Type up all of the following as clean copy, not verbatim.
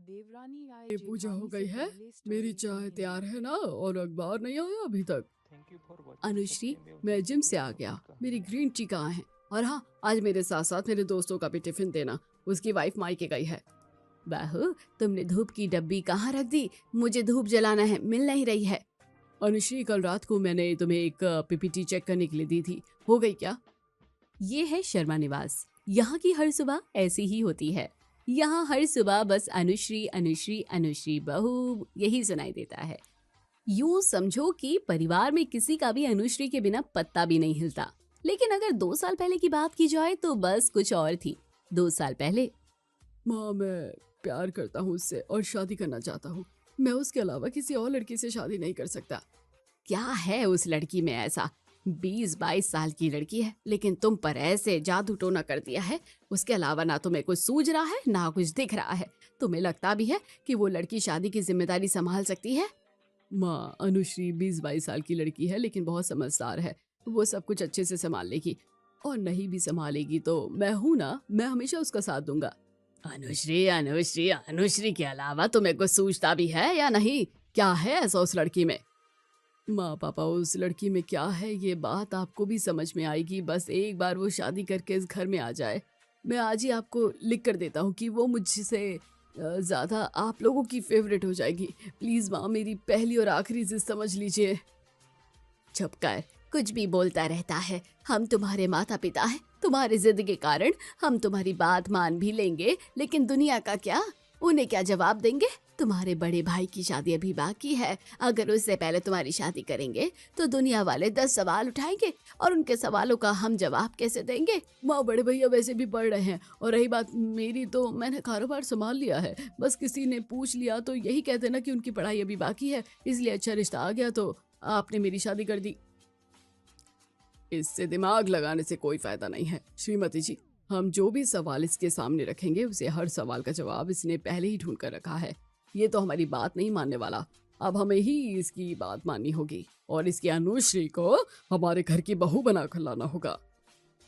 ये पूजा हो गई है। मेरी चाय तैयार है ना, और अखबार नहीं आया अभी तक। अनुश्री, मैं जिम से आ गया, मेरी ग्रीन टी कहाँ है? और हाँ, आज मेरे साथ साथ मेरे दोस्तों का भी टिफिन देना, उसकी वाइफ मायके गई है। बहू, तुमने धूप की डब्बी कहाँ रख दी? मुझे धूप जलाना है, मिल नहीं रही है। अनुश्री, कल रात को मैंने तुम्हें एक पीपीटी चेक करने के लिए दी थी, हो गई क्या? ये है शर्मा निवास। यहाँ की हर सुबह ऐसी ही होती है। यहाँ हर सुबह बस अनुश्री अनुश्री अनुश्री बहू यही सुनाई देता है। यूं समझो कि परिवार में किसी का भी अनुश्री के बिना पत्ता भी नहीं हिलता। लेकिन अगर 2 साल पहले की बात की जाए तो बस कुछ और थी। 2 साल पहले माँ, मैं प्यार करता हूँ उससे और शादी करना चाहता हूँ। मैं उसके अलावा किसी और लड़की से शादी नहीं कर सकता। क्या है उस लड़की में ऐसा? 20-22 साल की लड़की है, लेकिन तुम पर ऐसे जादू टोना कर दिया है। उसके अलावा ना तुम्हें कुछ सूझ रहा है, ना कुछ दिख रहा है। तुम्हें लगता भी है कि वो लड़की शादी की जिम्मेदारी संभाल सकती है? माँ, अनुश्री 20-22 साल की लड़की है, लेकिन बहुत समझदार है। वो सब कुछ अच्छे से संभाल लेगी, और नहीं भी संभालेगी तो मैं हूं ना, मैं हमेशा उसका साथ दूंगा। अनुश्री अनुश्री अनुश्री के अलावा तुम्हें कुछ सूझता भी है या नहीं? क्या है ऐसा उस लड़की में? माँ पापा, उस लड़की में क्या है ये बात आपको भी समझ में आएगी, बस एक बार वो शादी करके इस घर में आ जाए। मैं आज ही आपको लिख कर देता हूँ कि वो मुझसे ज्यादा आप लोगों की फेवरेट हो जाएगी। प्लीज माँ, मेरी पहली और आखिरी जिद समझ लीजिए। चुप कर, कुछ भी बोलता रहता है। हम तुम्हारे माता पिता हैं, तुम्हारी जिद के कारण हम तुम्हारी बात मान भी लेंगे, लेकिन दुनिया का क्या? उन्हें क्या जवाब देंगे? तुम्हारे बड़े भाई की शादी अभी बाकी है। अगर उससे पहले तुम्हारी शादी करेंगे तो दुनिया वाले 10 सवाल उठाएंगे, और उनके सवालों का हम जवाब कैसे देंगे? माँ, बड़े भैया वैसे भी पढ़ रहे हैं, और रही बात मेरी, तो मैंने कारोबार संभाल लिया है। बस किसी ने पूछ लिया तो यही कह देना कि उनकी पढ़ाई अभी बाकी है, इसलिए अच्छा रिश्ता आ गया तो आपने मेरी शादी कर दी। इससे दिमाग लगाने से कोई फायदा नहीं है श्रीमती जी। हम जो भी सवाल इसके सामने रखेंगे, उसे हर सवाल का जवाब इसने पहले ही ढूंढ कर रखा है। ये तो हमारी बात नहीं मानने वाला। अब हमें ही इसकी बात माननी होगी, और इसकी अनुश्री को हमारे घर की बहू बना कर लाना होगा।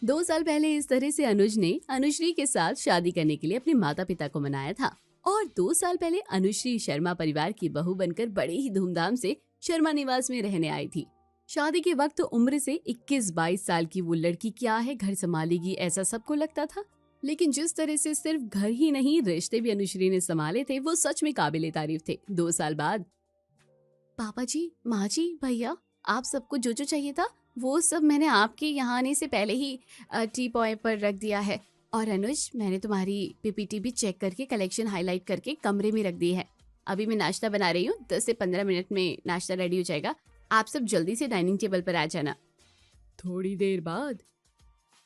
2 साल पहले इस तरह से अनुज ने अनुश्री के साथ शादी करने के लिए अपने माता पिता को मनाया था, और 2 साल पहले अनुश्री शर्मा परिवार की बहू बनकर बड़े ही धूमधाम से शर्मा निवास में रहने आई थी। शादी के वक्त उम्र से 21-22 साल की वो लड़की क्या है घर संभालेगी, ऐसा सबको लगता था। लेकिन जिस तरह से सिर्फ घर ही नहीं, रिश्ते भी अनुश्री ने संभाले थे, वो सच में काबिले तारीफ थे। 2 साल बाद पापा जी, माँ जी, भैया, आप सबको जो जो चाहिए था वो सब मैंने आपके यहाँ आने से पहले ही टी पॉय पर रख दिया है। और अनुज, मैंने तुम्हारी पीपीटी भी चेक करके कलेक्शन हाईलाइट करके कमरे में रख दी है। अभी मैं नाश्ता बना रही हूँ, 10 से 15 मिनट में नाश्ता रेडी हो जाएगा। आप सब जल्दी से डाइनिंग टेबल पर आ जाना। थोड़ी देर बाद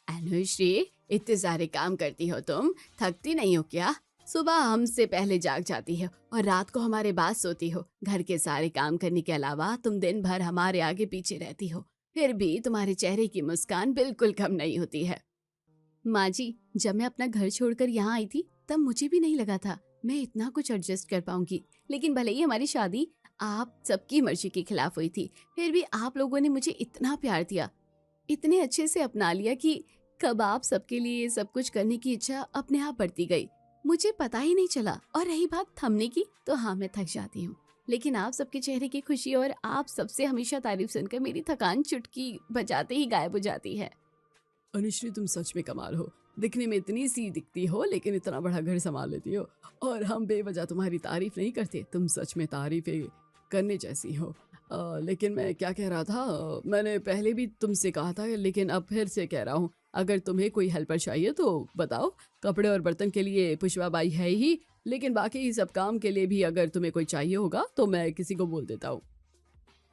अनुश्री, इतने सारे काम करती हो तुम, थकती नहीं हो क्या? सुबह हमसे पहले जाग जाती हो और रात को हमारे बाद सोती हो। घर के सारे काम करने के अलावा तुम दिन भर हमारे आगे पीछे रहती हो, फिर भी तुम्हारे चेहरे की मुस्कान बिल्कुल कम नहीं होती है। माँ जी, जब मैं अपना घर छोड़कर यहाँ आई थी तब मुझे भी नहीं लगा था मैं इतना कुछ एडजस्ट कर पाऊंगी। लेकिन भले ही हमारी शादी आप सबकी मर्जी के खिलाफ हुई थी, फिर भी आप लोगों ने मुझे इतना प्यार दिया, इतने अच्छे से अपना लिया कि कब आप सबके लिए सब कुछ करने की इच्छा अपने आप बढ़ती गई। मुझे पता ही नहीं चला। और रही बात थमने की, तो हाँ, मैं थक जाती हूँ, लेकिन आप सबके चेहरे की खुशी और आप सबसे हमेशा तारीफ सुनकर मेरी थकान चुटकी बजाते ही गायब हो जाती है। अनुश्री, तुम सच में कमाल हो। दिखने में इतनी सी दिखती हो, लेकिन इतना बड़ा घर संभाल लेती हो, और हम बेवजह तुम्हारी तारीफ नहीं करते। तुम सच में तारीफें करने जैसी हो। लेकिन मैं क्या कह रहा था, मैंने पहले भी तुमसे कहा था, लेकिन अब फिर से कह रहा हूँ, अगर तुम्हें कोई हेल्पर चाहिए तो बताओ। कपड़े और बर्तन के लिए पुष्पा बाई है ही, लेकिन बाकी सब काम के लिए भी अगर तुम्हें कोई चाहिए होगा तो मैं किसी को बोल देता हूँ।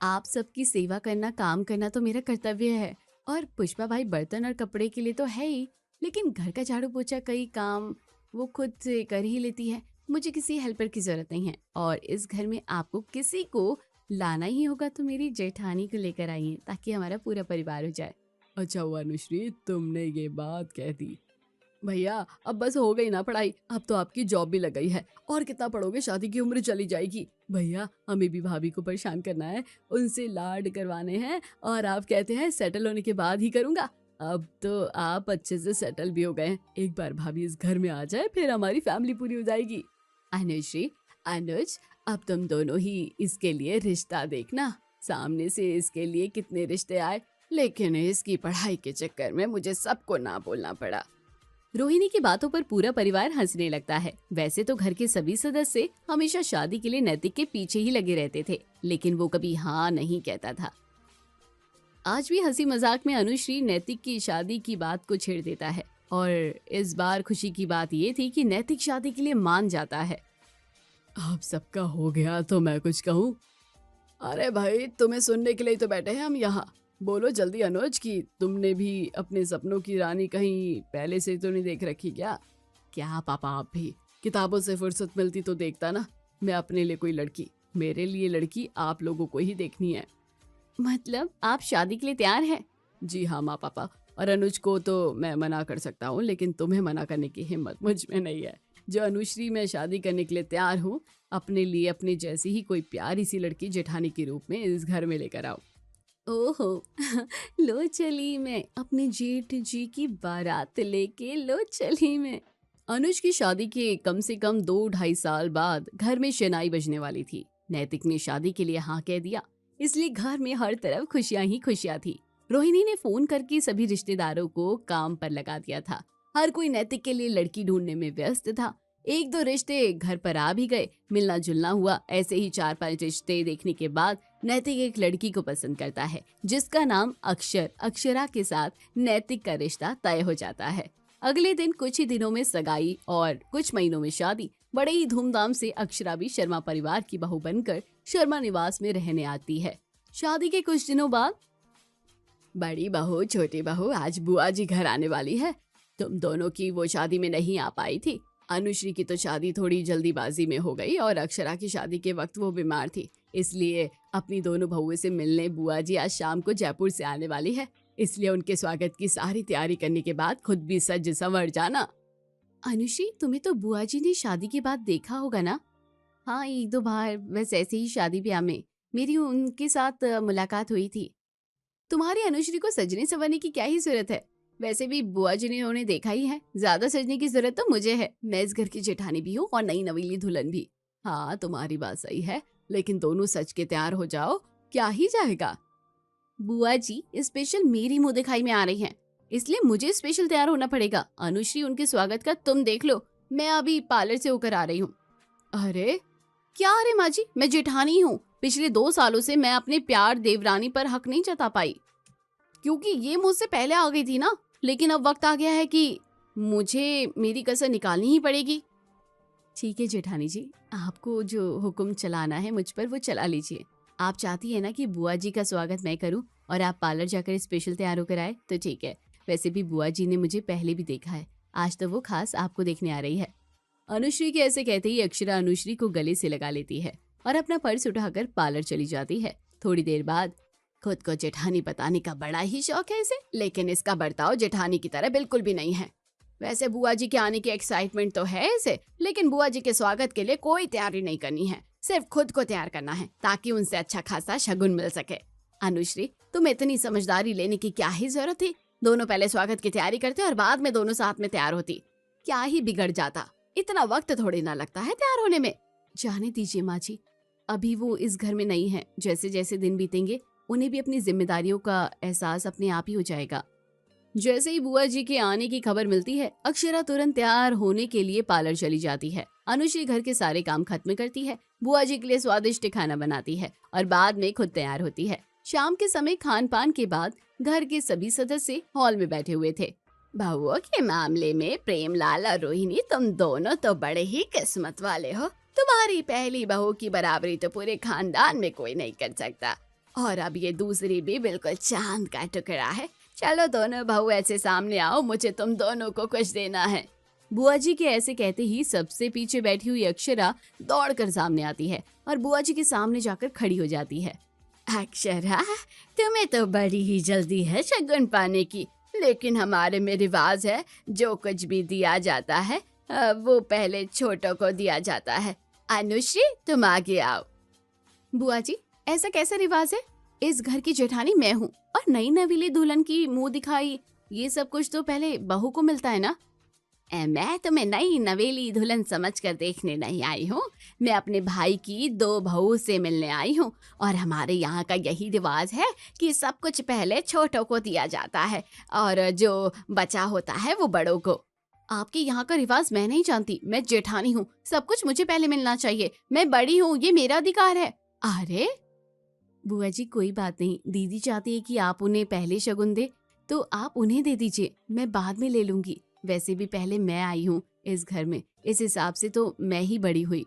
आप सबकी सेवा करना, काम करना तो मेरा कर्तव्य है, और पुष्पा भाई बर्तन और कपड़े के लिए तो है ही, लेकिन घर का झाड़ू पोछा कई काम वो खुद से कर ही लेती है। मुझे किसी हेल्पर की जरूरत नहीं है, और इस घर में आपको किसी को लाना ही होगा तो मेरी जेठानी को लेकर आइए, ताकि हमारा पूरा परिवार हो जाए। अच्छा हुआ अनुश्री, तुमने ये बात कह दी। भैया, अब बस हो गई ना पढ़ाई, अब तो आपकी जॉब भी लग गई है, और कितना पढ़ोगे, शादी की उम्र चली जाएगी। भैया, हमें भी भाभी को परेशान करना है, उनसे लाड करवाने हैं, और आप कहते हैं सेटल होने के बाद ही करूंगा। अब तो आप अच्छे से सेटल भी हो गए हैं, एक बार भाभी इस घर में आ जाए फिर हमारी फैमिली पूरी हो जाएगी। अनुश्री, अनुज, अब तुम दोनों ही इसके लिए रिश्ता देखना। सामने से इसके लिए कितने रिश्ते आए, लेकिन इसकी पढ़ाई के चक्कर में मुझे सबको ना बोलना पड़ा। रोहिणी की बातों पर पूरा परिवार हंसने लगता है। वैसे तो घर के सभी सदस्य हमेशा शादी के लिए नैतिक के पीछे ही लगे रहते थे, लेकिन वो कभी हाँ नहीं कहता था। आज भी हंसी मजाक में अनुश्री नैतिक की शादी की बात को छेड़ देता है, और इस बार खुशी की बात ये थी कि नैतिक शादी के लिए मान जाता है। अब सबका हो गया तो मैं कुछ कहूँ? अरे भाई, तुम्हें सुनने के लिए तो बैठे हैं हम यहाँ। बोलो जल्दी अनुज, कि तुमने भी अपने सपनों की रानी कहीं पहले से तो नहीं देख रखी क्या? क्या पापा, आप भी किताबों से फुर्सत मिलती तो देखता ना। मैं अपने लिए कोई लड़की, मेरे लिए लड़की आप लोगों को ही देखनी है। मतलब आप शादी के लिए तैयार हैं? जी हाँ माँ पापा, और अनुज को तो मैं मना कर सकता हूँ, लेकिन तुम्हें मना करने की हिम्मत मुझ में नहीं है। जो अनुश्री मैं शादी करने के लिए तैयार हूँ, अपने लिए अपनी जैसी ही कोई प्यारी सी लड़की जेठानी के रूप में इस घर में लेकर आओ। ओहो लो चली मैं अपने जेठ जी की बारात लेके, लो चली मैं। अनुज की शादी के कम से कम 2-2.5 साल बाद घर में शनाई बजने वाली थी। नैतिक ने शादी के लिए हाँ कह दिया, इसलिए घर में हर तरफ खुशियां ही खुशियां थी। रोहिणी ने फोन करके सभी रिश्तेदारों को काम पर लगा दिया था। हर कोई नैतिक के लिए लड़की ढूंढने में व्यस्त था। 1-2 रिश्ते घर पर आ भी गए, मिलना जुलना हुआ। ऐसे ही 4-5 रिश्ते देखने के बाद नैतिक एक लड़की को पसंद करता है, जिसका नाम अक्षरा के साथ नैतिक का रिश्ता तय हो जाता है। अगले दिन कुछ ही दिनों में सगाई और कुछ महीनों में शादी। बड़े ही धूमधाम से अक्षरा भी शर्मा परिवार की बहू बनकर शर्मा निवास में रहने आती है। शादी के कुछ दिनों बाद, बड़ी बहू छोटी बहू, आज बुआ जी घर आने वाली है। तुम दोनों की वो शादी में नहीं आ पाई थी। अनुश्री की तो शादी थोड़ी जल्दीबाजी में हो गई, और अक्षरा की शादी के वक्त वो बीमार थी, इसलिए अपनी दोनों बहुओं से मिलने बुआ जी आज शाम को जयपुर से आने वाली है। इसलिए उनके स्वागत की सारी तैयारी करने के बाद खुद भी सज संवर जाना। अनुश्री, तुम्हें तो बुआ जी ने शादी के बाद देखा होगा ना? हाँ, 1-2 बार, बस ऐसे ही शादी ब्याह में मेरी उनके साथ मुलाकात हुई थी। तुम्हारी अनुश्री को सजने संवरने की क्या ही जरूरत है? वैसे भी बुआ जी ने उन्हें देखा ही है, ज्यादा सजने की जरूरत तो मुझे है। मैं इस घर की जेठानी भी हूँ और नई नवीली दुल्हन भी। हाँ, तुम्हारी बात सही है, लेकिन दोनों सच के तैयार हो जाओ, क्या ही जाएगा। बुआ जी स्पेशल मेरी मुंह दिखाई में आ रही हैं, इसलिए मुझे स्पेशल तैयार होना पड़ेगा। अनुश्री, उनके स्वागत का तुम देख लो, मैं अभी पार्लर से होकर आ रही हूँ। अरे क्या? अरे माँ जी, मैं जेठानी हूँ। पिछले 2 सालों से मैं अपने प्यार देवरानी पर हक नहीं जता पाई, क्योंकि ये मुझसे पहले आ गई थी ना। लेकिन अब वक्त आ गया है कि मुझे मेरी कसर निकालनी ही पड़ेगी। ठीक है जेठानी जी, आपको जो हुक्म चलाना है मुझ पर वो चला लीजिए। आप चाहती है ना कि बुआ जी का स्वागत मैं करूं और आप पार्लर जाकर स्पेशल तैयार होकर आए, तो ठीक है। वैसे भी बुआ जी ने मुझे पहले भी देखा है, आज तो वो खास आपको देखने आ रही है। अनुश्री के ऐसे कहते ही अक्षरा अनुश्री को गले से लगा लेती है और अपना पर्स उठाकर पार्लर चली जाती है। थोड़ी देर बाद, खुद को जेठानी बताने का बड़ा ही शौक है इसे, लेकिन इसका बर्ताव जेठानी की तरह बिल्कुल भी नहीं है। वैसे बुआ जी के आने की एक्साइटमेंट तो है इसे, लेकिन बुआ जी के स्वागत के लिए कोई तैयारी नहीं करनी है, सिर्फ खुद को तैयार करना है, ताकि उनसे अच्छा खासा शगुन मिल सके। अनुश्री, तुम इतनी समझदारी लेने की क्या ही जरूरत थी? दोनों पहले स्वागत की तैयारी करते और बाद में दोनों साथ में तैयार होती, क्या ही बिगड़ जाता? इतना वक्त थोड़ी ना लगता है तैयार होने में। जाने दीजिए माँ जी, अभी वो इस घर में नहीं है। जैसे जैसे दिन बीतेंगे उन्हें भी अपनी जिम्मेदारियों का एहसास अपने आप ही हो जाएगा। जैसे ही बुआ जी के आने की खबर मिलती है, अक्षरा तुरंत तैयार होने के लिए पार्लर चली जाती है। अनुश्री घर के सारे काम खत्म करती है, बुआ जी के लिए स्वादिष्ट खाना बनाती है और बाद में खुद तैयार होती है। शाम के समय खान पान के बाद घर के सभी सदस्य हॉल में बैठे हुए थे। बहुओं के मामले में प्रेमलाल और रोहिणी, तुम दोनों तो बड़े ही किस्मत वाले हो। तुम्हारी पहली बहू की बराबरी तो पूरे खानदान में कोई नहीं कर सकता, और अब ये दूसरी भी बिल्कुल चांद का टुकड़ा है। चलो दोनों बहू ऐसे सामने आओ, मुझे तुम दोनों को कुछ देना है। बुआ जी के ऐसे कहते ही सबसे पीछे बैठी हुई अक्षरा दौड़कर सामने आती है और बुआ जी के सामने जाकर खड़ी हो जाती है। अक्षरा, तुम्हें तो बड़ी ही जल्दी है शगुन पाने की, लेकिन हमारे में रिवाज है, जो कुछ भी दिया जाता है वो पहले छोटों को दिया जाता है। अनुश्री, तुम आगे आओ। बुआ जी, ऐसा कैसा रिवाज है? इस घर की जेठानी मैं हूँ और नई नवीली दुल्हन की मुंह दिखाई, ये सब कुछ तो पहले बहू को मिलता है ना। मैं तुम्हें नई नवेली दुल्हन समझकर देखने नहीं आई हूँ। मैं अपने भाई की 2 बहू से मिलने आई हूँ और हमारे यहाँ का यही रिवाज है कि सब कुछ पहले छोटों को दिया जाता है और जो बचा होता है वो बड़ों को। आपके यहाँ का रिवाज मैं नहीं जानती, मैं जेठानी हूँ, सब कुछ मुझे पहले मिलना चाहिए। मैं बड़ी हूँ, ये मेरा अधिकार है। अरे बुआ जी कोई बात नहीं, दीदी चाहती है कि आप उन्हें पहले शगुन दे तो आप उन्हें दे दीजिए, मैं बाद में ले लूंगी। वैसे भी पहले मैं आई हूँ इस घर में, इस हिसाब से तो मैं ही बड़ी हुई।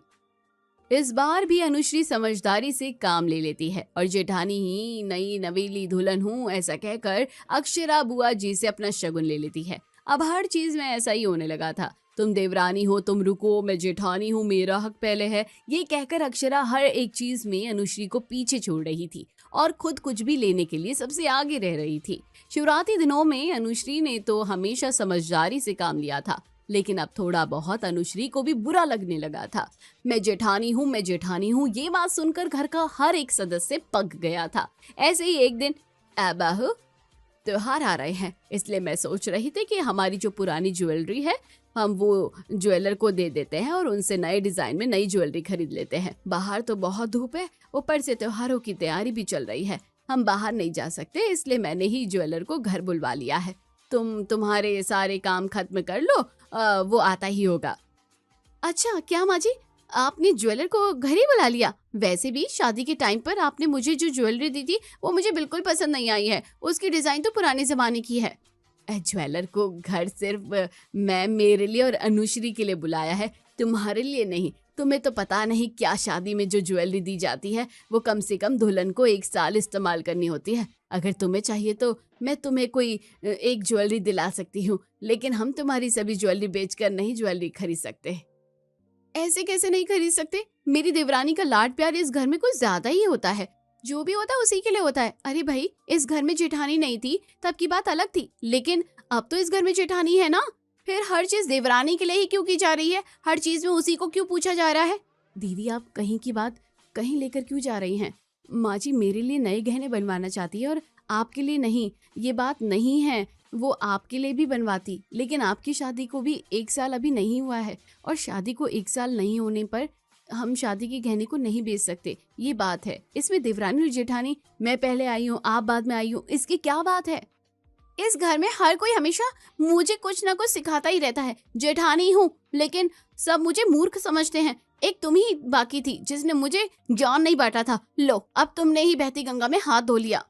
इस बार भी अनुश्री समझदारी से काम ले लेती है और जेठानी ही नई नवेली दुल्हन हूँ ऐसा कहकर अक्षरा बुआ जी से अपना शगुन ले लेती है। अब हर चीज में ऐसा ही होने लगा था। तुम देवरानी हो, तुम रुको, मैं जेठानी हूँ, मेरा हक पहले है, ये कहकर अक्षरा हर एक चीज में अनुश्री को पीछे छोड़ रही थी और खुद कुछ भी लेने के लिए सबसे आगे रह रही थी। शुरुआती दिनों में अनुश्री ने तो हमेशा समझदारी से काम लिया था, लेकिन अब थोड़ा बहुत अनुश्री को भी बुरा लगने लगा था। मैं जेठानी हूँ, मैं जेठानी हूँ, ये बात सुनकर घर का हर एक सदस्य पक गया था। ऐसे ही एक दिन, बहू त्योहार आ रहे हैं, इसलिए मैं सोच रही थी कि हमारी जो पुरानी ज्वेलरी है हम वो ज्वेलर को दे देते हैं और उनसे नए डिजाइन में नई ज्वेलरी खरीद लेते हैं। बाहर तो बहुत धूप है, ऊपर से त्योहारों की तैयारी भी चल रही है, हम बाहर नहीं जा सकते, इसलिए मैंने ही ज्वेलर को घर बुलवा लिया है। तुम्हारे सारे काम खत्म कर लो, वो आता ही होगा। अच्छा क्या माँ जी, आपने ज्वेलर को घर ही बुला लिया? वैसे भी शादी के टाइम पर आपने मुझे जो ज्वेलरी दी थी वो मुझे बिल्कुल पसंद नहीं आई है, उसकी डिजाइन तो पुराने जमाने की है। ज्वेलर को घर सिर्फ मैं मेरे लिए और अनुश्री के लिए बुलाया है, तुम्हारे लिए नहीं। तुम्हें तो पता नहीं क्या शादी में जो ज्वेलरी दी जाती है वो कम से कम दुल्हन को 1 साल इस्तेमाल करनी होती है। अगर तुम्हें चाहिए तो मैं तुम्हें कोई एक ज्वेलरी दिला सकती हूँ, लेकिन हम तुम्हारी सभी ज्वेलरी बेचकर नहीं ज्वेलरी खरीद सकते। ऐसे कैसे नहीं खरीद सकते? मेरी देवरानी का लाड प्यार इस घर में कुछ ज्यादा ही होता है, जो भी होता है उसी के लिए होता है। अरे भाई, इस घर में जेठानी नहीं थी तब की बात अलग थी, लेकिन अब तो इस घर में जेठानी है ना, फिर हर चीज देवरानी के लिए ही क्यों की जा रही है? हर चीज में उसी को क्यों पूछा जा रहा है? दीदी आप कहीं की बात कहीं लेकर क्यों जा रही हैं? माँ जी मेरे लिए नए गहने बनवाना चाहती है और आपके लिए नहीं, ये बात नहीं है। वो आपके लिए भी बनवाती, लेकिन आपकी शादी को भी 1 साल अभी नहीं हुआ है और शादी को 1 साल नहीं होने पर हम शादी के गहने को नहीं बेच सकते, ये बात है। इसमें देवरानी और जेठानी, मैं पहले आई हूँ आप बाद में आई हूँ, इसकी क्या बात है? इस घर में हर कोई हमेशा मुझे कुछ ना कुछ सिखाता ही रहता है। जेठानी हूँ लेकिन सब मुझे मूर्ख समझते हैं। एक तुम ही बाकी थी जिसने मुझे ज्ञान नहीं बांटा था, लो अब तुमने ही बहती गंगा में हाथ धो लिया।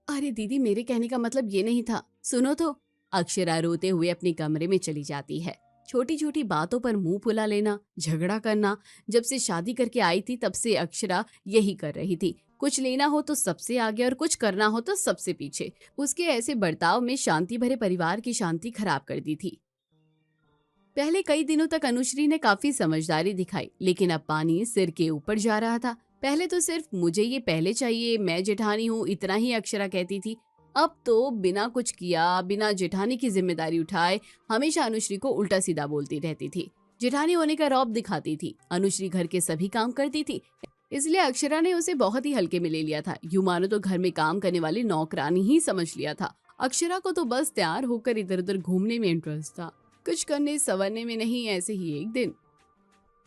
अरे दीदी मेरे कहने का मतलब ये नहीं था, सुनो तो। अक्षरा रोते हुए अपने कमरे में चली जाती है। छोटी छोटी बातों पर मुंह फुला लेना, झगड़ा करना, जब से शादी करके आई थी तब से अक्षरा यही कर रही थी। कुछ लेना हो तो सबसे आगे और कुछ करना हो तो सबसे पीछे। उसके ऐसे बर्ताव में शांति भरे परिवार की शांति खराब कर दी थी। पहले कई दिनों तक अनुश्री ने काफी समझदारी दिखाई, लेकिन अब पानी सिर के ऊपर जा रहा था। पहले तो सिर्फ मुझे ये पहले चाहिए, मैं जेठानी हूँ, इतना ही अक्षरा कहती थी। अब तो बिना कुछ किया, बिना जेठानी की जिम्मेदारी उठाए हमेशा अनुश्री को उल्टा सीधा बोलती रहती थी। जेठानी होने का रौब दिखाती थी। अनुश्री घर के सभी काम करती थी, इसलिए अक्षरा ने उसे बहुत ही हल्के में ले लिया था। यूं मानो तो घर में काम करने वाली नौकरानी ही समझ लिया था। अक्षरा को तो बस तैयार होकर इधर उधर घूमने में इंटरेस्ट था, कुछ करने संवरने में नहीं। ऐसे ही एक दिन,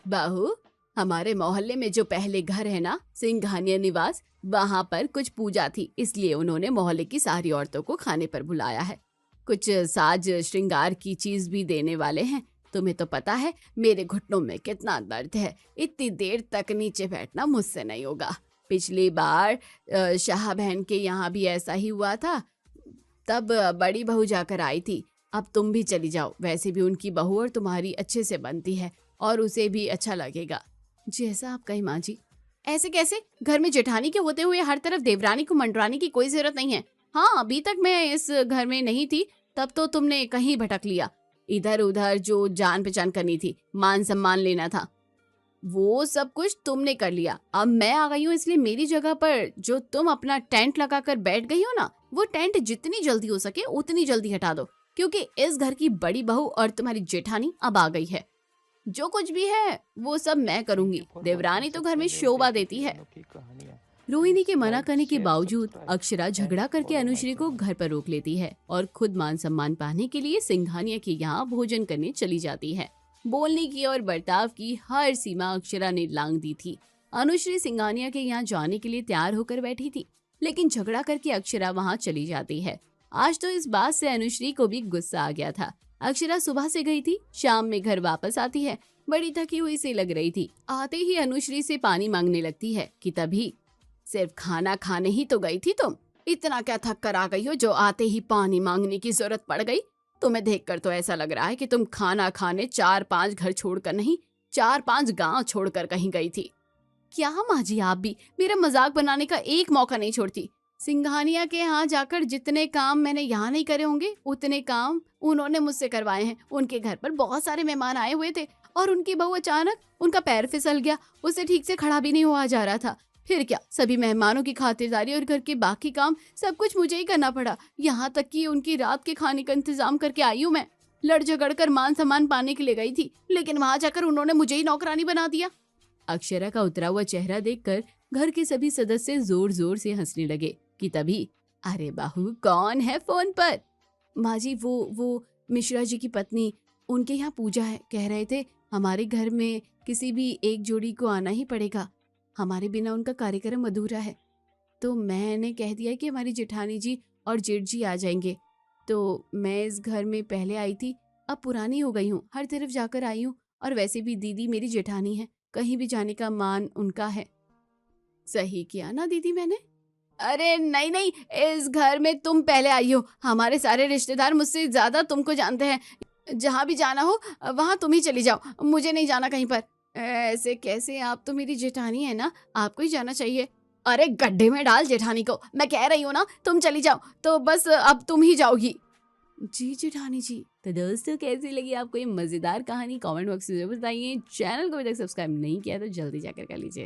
बाहू हमारे मोहल्ले में जो पहले घर है ना, सिंघानिया निवास, वहाँ पर कुछ पूजा थी, इसलिए उन्होंने मोहल्ले की सारी औरतों को खाने पर बुलाया है। कुछ साज श्रृंगार की चीज भी देने वाले हैं। तुम्हें तो पता है मेरे घुटनों में कितना दर्द है, इतनी देर तक नीचे बैठना मुझसे नहीं होगा। पिछली बार शाह बहन के यहाँ भी ऐसा ही हुआ था, तब बड़ी बहू जाकर आई थी। अब तुम भी चली जाओ, वैसे भी उनकी बहू और तुम्हारी अच्छे से बनती है और उसे भी अच्छा लगेगा। जैसा आप कहीं माँ जी। ऐसे कैसे? घर में जेठानी के होते हुए हर तरफ देवरानी को मंडराने की कोई जरूरत नहीं है। हाँ, अभी तक मैं इस घर में नहीं थी तब तो तुमने कहीं भटक लिया, इधर उधर जो जान पहचान करनी थी, मान सम्मान लेना था, वो सब कुछ तुमने कर लिया। अब मैं आ गई हूँ, इसलिए मेरी जगह पर जो तुम अपना टेंट लगाकर बैठ गई हो ना, वो टेंट जितनी जल्दी हो सके उतनी जल्दी हटा दो, क्योंकि इस घर की बड़ी बहू और तुम्हारी जेठानी अब आ गई है। जो कुछ भी है वो सब मैं करूंगी। देवरानी तो घर में शोभा देती है। रोहिणी के मना करने के बावजूद अक्षरा झगड़ा करके अनुश्री को घर पर रोक लेती है और खुद मान सम्मान पाने के लिए सिंघानिया के यहाँ भोजन करने चली जाती है। बोलने की और बर्ताव की हर सीमा अक्षरा ने लांघ दी थी। अनुश्री सिंघानिया के यहाँ जाने के लिए तैयार होकर बैठी थी, लेकिन झगड़ा करके अक्षरा वहाँ चली जाती है। आज तो इस बात से अनुश्री को भी गुस्सा आ गया था। अक्षरा सुबह से गई थी, शाम में घर वापस आती है, बड़ी थकी हुई सी लग रही थी। आते ही अनुश्री से पानी मांगने लगती है कि तभी, सिर्फ खाना खाने ही तो गई थी तुम, इतना क्या थक कर आ गई हो जो आते ही पानी मांगने की जरूरत पड़ गई? तुम्हें देखकर तो ऐसा लग रहा है कि तुम खाना खाने 4-5 घर छोड़कर नहीं, 4-5 गांव छोड़कर कहीं गई थी। क्या माँ जी, आप भी मेरा मजाक बनाने का एक मौका नहीं छोड़ती। सिंघानिया के यहाँ जाकर जितने काम मैंने यहाँ नहीं करे होंगे, उतने काम उन्होंने मुझसे करवाए हैं। उनके घर पर बहुत सारे मेहमान आए हुए थे और उनकी बहू अचानक उनका पैर फिसल गया, उसे ठीक से खड़ा भी नहीं हुआ जा रहा था। फिर क्या, सभी मेहमानों की खातिरदारी और घर के बाकी काम सब कुछ मुझे ही करना पड़ा। यहाँ तक कि उनकी रात के खाने का इंतजाम करके आई हूँ मैं। लड़ झगड़ कर मान सम्मान पाने के लिए गई थी, लेकिन वहां जाकर उन्होंने मुझे ही नौकरानी बना दिया। अक्षरा का उतरा हुआ चेहरा देखकर घर के सभी सदस्य जोर जोर से हंसने लगे कि तभी, अरे बाहू, कौन है फोन पर? माँ जी, वो मिश्रा जी की पत्नी, उनके यहाँ पूजा है, कह रहे थे हमारे घर में किसी भी एक जोड़ी को आना ही पड़ेगा, हमारे बिना उनका कार्यक्रम अधूरा है। तो मैंने कह दिया कि हमारी जेठानी जी और जेठ जी आ जाएंगे। तो मैं इस घर में पहले आई थी, अब पुरानी हो गई हूँ, हर तरफ जाकर आई हूँ, और वैसे भी दीदी मेरी जेठानी है, कहीं भी जाने का मान उनका है। सही किया ना दीदी मैंने? अरे नहीं नहीं, इस घर में तुम पहले आई हो, हमारे सारे रिश्तेदार मुझसे ज्यादा तुमको जानते हैं। जहाँ भी जाना हो वहाँ तुम ही चली जाओ, मुझे नहीं जाना कहीं पर। ऐसे कैसे, आप तो मेरी जेठानी है ना, आपको ही जाना चाहिए। अरे गड्ढे में डाल जेठानी को, मैं कह रही हूँ ना तुम चली जाओ, तो बस अब तुम ही जाओगी। जी जेठानी जी। तो दोस्तों, कैसी लगी आपको ये मजेदार कहानी? कमेंट बॉक्स में जरूर बताइए। चैनल को अभी तक सब्सक्राइब नहीं किया तो जल्दी जाकर कर लीजिए।